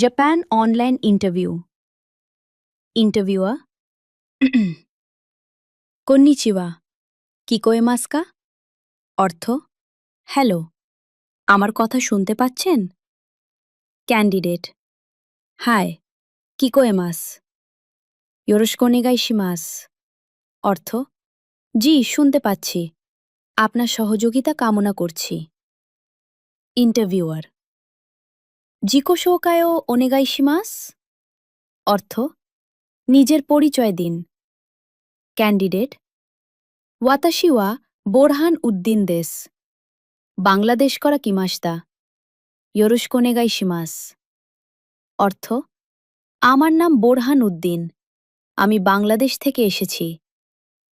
Japan online interview. Interviewer কন্নিচিওয়া, কিকোয়েমাস্কা? অর্থ, হ্যালো, আমার কথা শুনতে পাচ্ছেন? ক্যান্ডিডেট, হাই, কিকোয়েমাস, ইয়োরোশিকু ওনেগাইশিমাস। অর্থ, জি শুনতে পাচ্ছি, আপনার সহযোগিতা কামনা করছি। ইন্টারভিউয়ার, জিকোশোকায়ো ওনেগাইশিমাস? অর্থ, নিজের পরিচয় দিন। ক্যান্ডিডেট, ওয়াতাশি ওয়া বোরহান উদ্দিন দেস, বাংলাদেশ করা কিমাশতা, ইয়োরোশিকু ওনেগাইশিমাস। অর্থ, আমার নাম বোরহান উদ্দিন, আমি বাংলাদেশ থেকে এসেছি,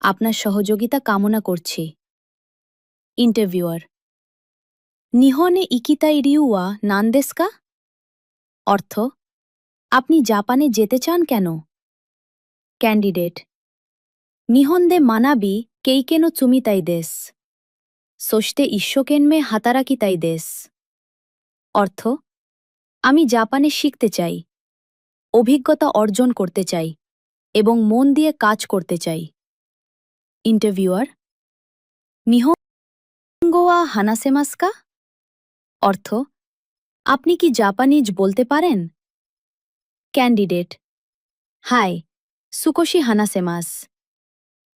আপনার সহযোগিতা কামনা করছি। ইন্টারভিউয়ার, নিহনে ইকিতাই রিউ ওয়া নান দেস কা? অর্থ, আপনি জাপানে যেতে চান কেন? ক্যান্ডিডেট, নিহন্দে মানাবি কেইকে নো চুমিতাই দেস, সোশতে ইশোকেনমে হাতারাকিতাই দেস। অর্থ, আমি জাপানে শিখতে চাই, অভিজ্ঞতা অর্জন করতে চাই এবং মন দিয়ে কাজ করতে চাই। ইন্টারভিউয়ার, নিহঙ্গো ওয়া হানাসেমাস কা? অর্থ, আপনি কি জাপানিজ বলতে পারেন? ক্যান্ডিডেট, হাই, সুকোশি হানাসেমাস,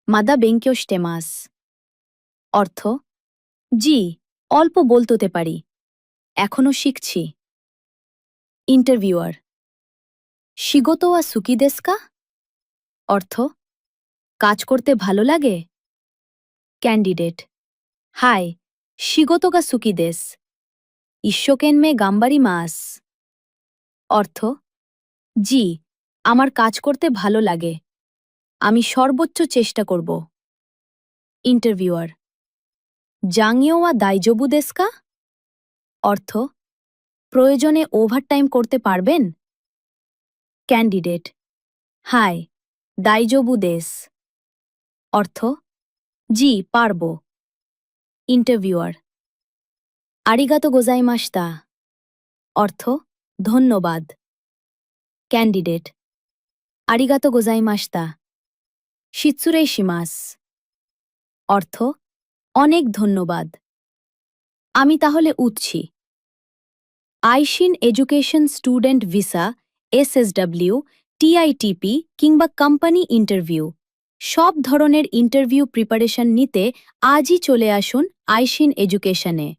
মাদা বেঙ্কিও শিটেমাস। অর্থ, জি, অল্প বলতে পারি, এখনও শিখছি। ইন্টারভিউয়ার, শিগোতো ওয়া সুকি দেস কা? অর্থ, কাজ করতে ভালো লাগে? ক্যান্ডিডেট, হাই, শিগোতো গা সুকি দেস, ইশোকেনমে গাম্বারি মাস। অর্থ, জি, আমার কাজ করতে ভালো লাগে, আমি সর্বোচ্চ চেষ্টা করব। ইন্টারভিউয়ার, জাংইও ওয়া দাইজোবু দেস কা? অর্থ, প্রয়োজনে ওভারটাইম করতে পারবেন? ক্যান্ডিডেট, হাই, দাইজোবু দেস। অর্থ, জি পারব। ইন্টারভিউয়ার, আরিগাতো গোজাইমাশতা। অর্থ, ধন্যবাদ। ক্যান্ডিডেট, আরিগাতো গোজাইমাশতা, শিতসুরেইশিমাস। অর্থ, অনেক ধন্যবাদ। আমি তাহলে উঠছি। Aishin education student visa, SSW, TITP কিংবা কোম্পানি ইন্টারভিউ, সব ধরনের ইন্টারভিউ প্রিপারেশন নিতে আজই চলে আসুন আইশিন এডুকেশনে।